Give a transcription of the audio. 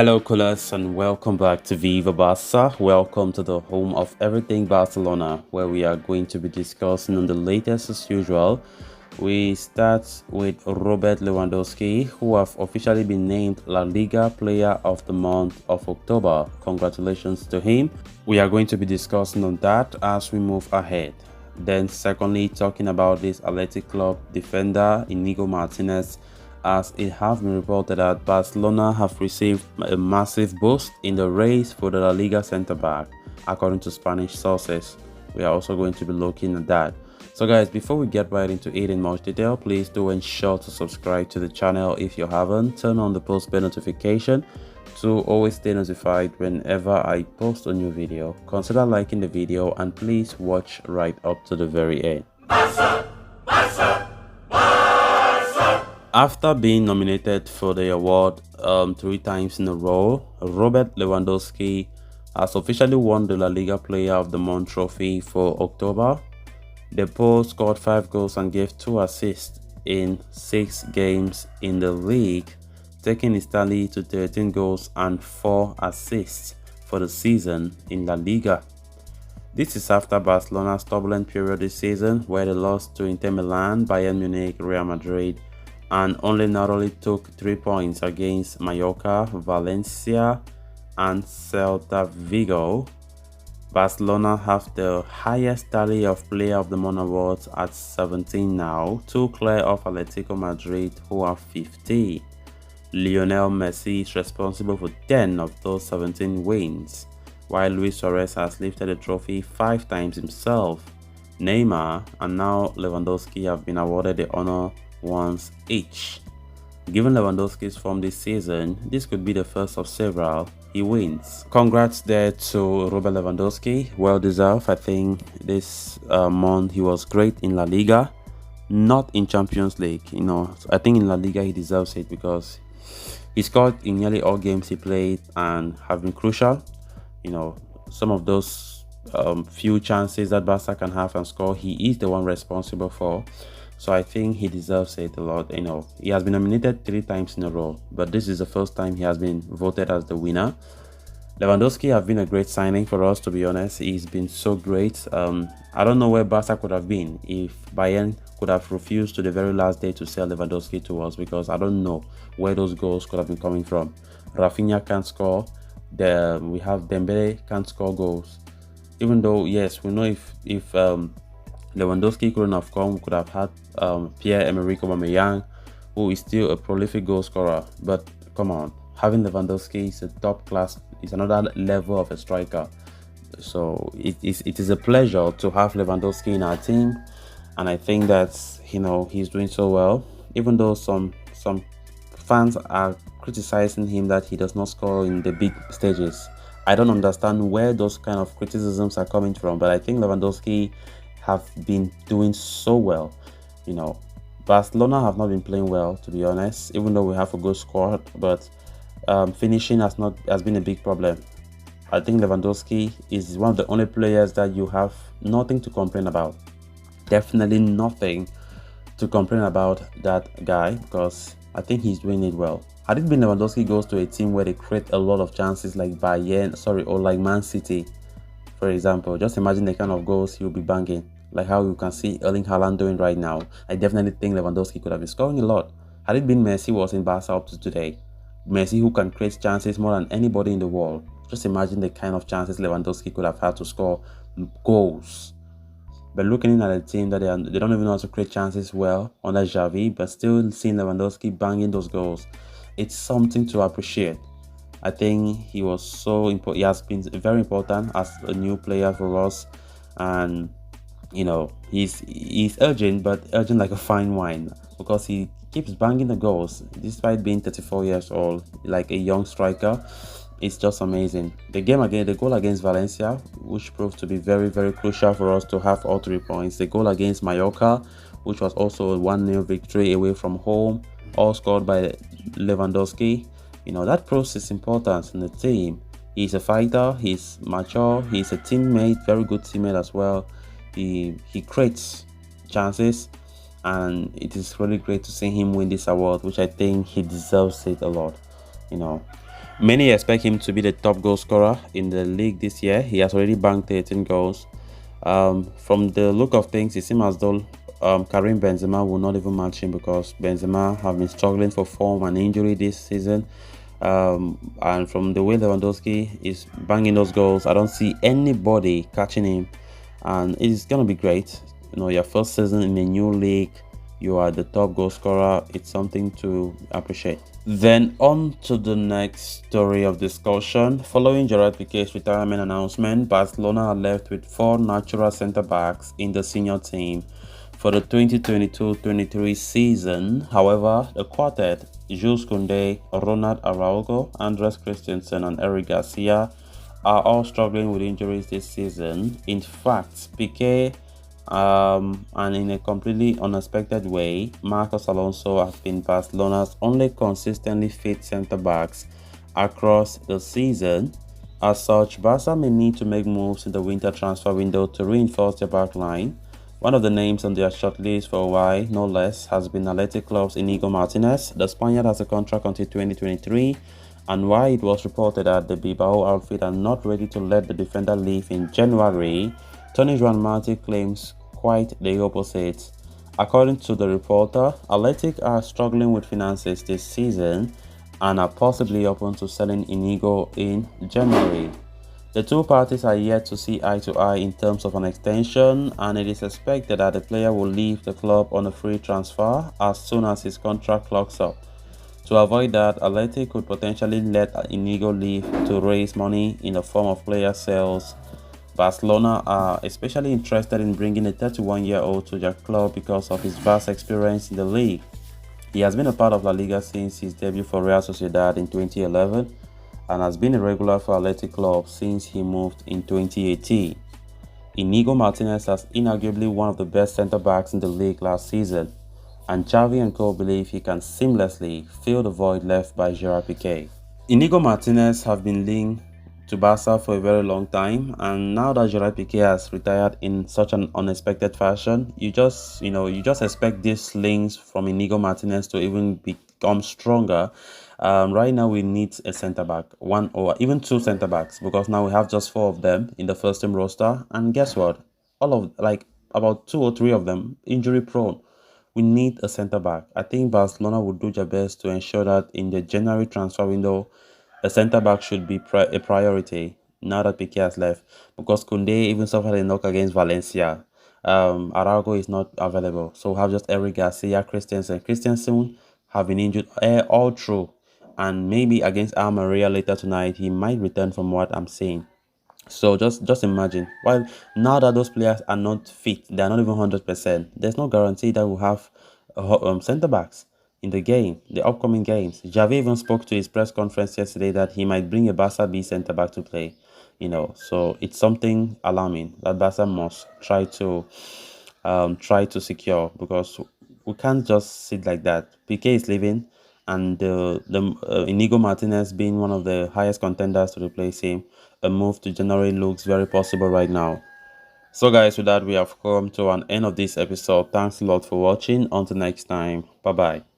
Hello, coolers, and welcome back to Viva Barca. Welcome to the home of everything Barcelona, where we are going to be discussing on the latest as usual. We start with Robert Lewandowski, who have officially been named La Liga Player of the Month of October. Congratulations to him. We are going to be discussing on that as we move ahead. Then secondly, talking about this Athletic Club defender Inigo Martinez, as it has been reported that Barcelona have received a massive boost in the race for the La Liga centre-back, according to Spanish sources. We are also going to be looking at that. So guys, before we get right into it in much detail, please do ensure to subscribe to the channel if you haven't. Turn on the post bell notification to always stay notified whenever I post a new video. Consider liking the video and please watch right up to the very end. After being nominated for the award 3 times in a row, Robert Lewandowski has officially won the La Liga Player of the Month trophy for October. The Pole scored 5 goals and gave 2 assists in 6 games in the league, taking his tally to 13 goals and 4 assists for the season in La Liga. This is after Barcelona's turbulent period this season, where they lost to Inter Milan, Bayern Munich, Real Madrid, and only narrowly took 3 points against Mallorca, Valencia, and Celta Vigo. Barcelona have the highest tally of Player of the Month awards at 17 now, 2 clear of Atletico Madrid, who have 50. Lionel Messi is responsible for 10 of those 17 wins, while Luis Suarez has lifted the trophy 5 times himself. Neymar and now Lewandowski have been awarded the honor once each. Given Lewandowski's form this season, this could be the first of several he wins. Congrats there to Robert Lewandowski, well deserved. I think this month he was great in La Liga, not in Champions League. I think in La Liga he deserves it because he scored in nearly all games he played and have been crucial. Some of those few chances that Barca can have and score, he is the one responsible for. So I think he deserves it a lot. He has been nominated 3 times in a row, but this is the first time he has been voted as the winner. Lewandowski have been a great signing for us, to be honest. He's been so great. I don't know where Barca could have been if Bayern could have refused to the very last day to sell Lewandowski to us, because I don't know where those goals could have been coming from. Rafinha can't score. We have Dembele can't score goals. Even though, yes, we know if Lewandowski couldn't have come, we could have had Pierre-Emerick Aubameyang, who is still a prolific goal scorer. But come on, having Lewandowski is a top class, is another level of a striker. So it is a pleasure to have Lewandowski in our team, and I think that he's doing so well. Even though some fans are criticizing him that he does not score in the big stages, I don't understand where those kind of criticisms are coming from. But I think Lewandowski have been doing so well. Barcelona have not been playing well, to be honest, even though we have a good squad, but finishing has been a big problem. I think Lewandowski is one of the only players that you have nothing to complain about. Definitely nothing to complain about that guy, because I think he's doing it well. Had it been Lewandowski goes to a team where they create a lot of chances like or like Man City, for example, just imagine the kind of goals he'll be banging, like how you can see Erling Haaland doing right now. I definitely think Lewandowski could have been scoring a lot. Had it been Messi was in Barca up to today, Messi who can create chances more than anybody in the world, just imagine the kind of chances Lewandowski could have had to score goals. But looking at a team that they don't even know how to create chances well under Xavi, but still seeing Lewandowski banging those goals, it's something to appreciate. I think he was so important. He has been very important as a new player for us, and he's urgent, but urgent like a fine wine, because he keeps banging the goals despite being 34 years old, like a young striker. It's just amazing. The goal against Valencia, which proved to be very, very crucial for us to have all 3 points. The goal against Mallorca, which was also a 1-0 victory away from home, all scored by Lewandowski. That proves his importance in the team. He's a fighter, he's mature, he's a teammate, very good teammate as well. He creates chances, and it is really great to see him win this award, which I think he deserves it a lot. Many expect him to be the top goal scorer in the league this year. He has already banked 13 goals. From the look of things, it seems as though Karim Benzema will not even match him because Benzema have been struggling for form and injury this season. And from the way Lewandowski is banging those goals, I don't see anybody catching him. And it's gonna be great. You know, your first season in a new league, you are the top goal scorer. It's something to appreciate. Then on to the next story of discussion. Following Gerard Piqué's retirement announcement, Barcelona are left with 4 natural centre-backs in the senior team for the 2022-23 season. However, the quartet, Jules Koundé, Ronald Araujo, Andres Christensen and Eric Garcia, are all struggling with injuries this season. In fact, Piqué and in a completely unexpected way, Marcos Alonso has been Barcelona's only consistently fit centre-backs across the season. As such, Barca may need to make moves in the winter transfer window to reinforce their backline. One of the names on their shortlist for a while, no less, has been Athletic Club's Inigo Martinez. The Spaniard has a contract until 2023, and while it was reported that the Bilbao outfit are not ready to let the defender leave in January, Tony Joan Marti claims quite the opposite. According to the reporter, Athletic are struggling with finances this season and are possibly open to selling Inigo in January. The two parties are yet to see eye to eye in terms of an extension, and it is expected that the player will leave the club on a free transfer as soon as his contract clocks up. To avoid that, Athletic could potentially let Inigo leave to raise money in the form of player sales. Barcelona are especially interested in bringing a 31-year-old to their club because of his vast experience in the league. He has been a part of La Liga since his debut for Real Sociedad in 2011 and has been a regular for Athletic Club since he moved in 2018. Inigo Martinez is inarguably one of the best centre-backs in the league last season, and Xavi and co believe he can seamlessly fill the void left by Gerard Piqué. Inigo Martinez have been linked to Barca for a very long time, and now that Gerard Piqué has retired in such an unexpected fashion, you just expect these links from Inigo Martinez to even become stronger. Right now we need a centre back, one or even two centre backs, because now we have just 4 of them in the first team roster, and guess what? All of about 2 or 3 of them injury prone. We need a centre back. I think Barcelona would do their best to ensure that in the January transfer window, a centre back should be a priority now that Piqué has left, because Koundé even suffered a knock against Valencia. Araujo is not available, so we have just Eric Garcia, Christensen have been injured all through, and maybe against Almeria later tonight he might return from what I'm seeing. So just imagine. While now that those players are not fit, they are not even 100%. There's no guarantee that we'll have centre backs in the upcoming games. Xavi even spoke to his press conference yesterday that he might bring a Barca B centre back to play. So it's something alarming that Barca must try to secure, because we can't just sit like that. Piqué is leaving, and Inigo Martinez being one of the highest contenders to replace him, a move to January looks very possible right now. So guys, with that we have come to an end of this episode. Thanks a lot for watching. Until next time, bye bye.